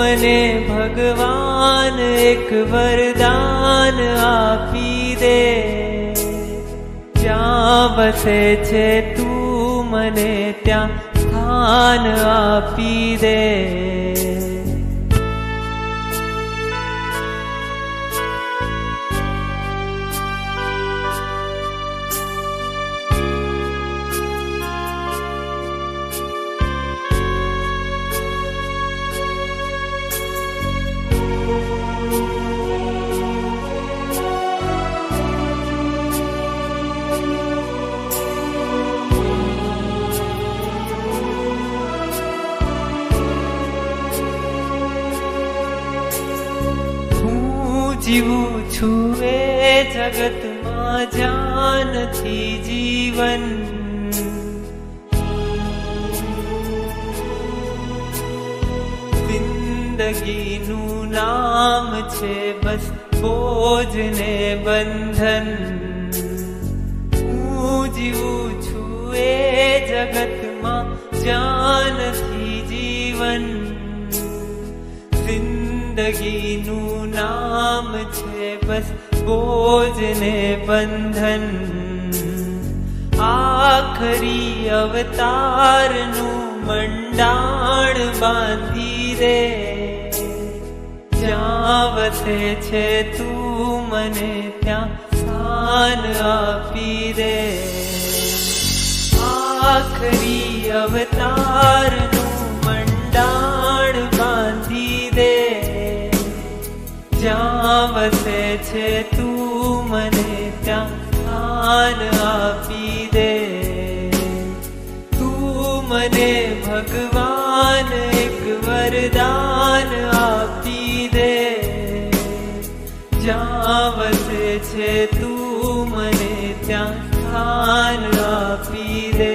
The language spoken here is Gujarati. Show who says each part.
Speaker 1: મને ભગવાન એક વરદાન આપી દે, જ્યાં વસે છે તું મને ત્યાં સ્થાન આપી દે. જીવું છું એ જગતમાં જ્યાં નથી જીવન, જિંદગીનું નામ છે બસ બોજ ને બંધન. હું જીવું છું એ જગતમાં જ્યાં નથી જીવન, જિંદગીનું નામ છે બસ બોજ ને બંધન. આખરી અવતારનું મંડાણ બાંધી દે, જ્યાં વસે છે તું મને ત્યાં સ્થાન આપી દે. આખરી અવતારનું મંડાણ બાંધી દે, જ્યાં વસે છે તું મને ત્યાં સ્થાન આપી દે. તું મને ભગવાન એક વરદાન આપી દે, જ્યાં વસે છે તું મને ત્યાં સ્થાન આપી દે.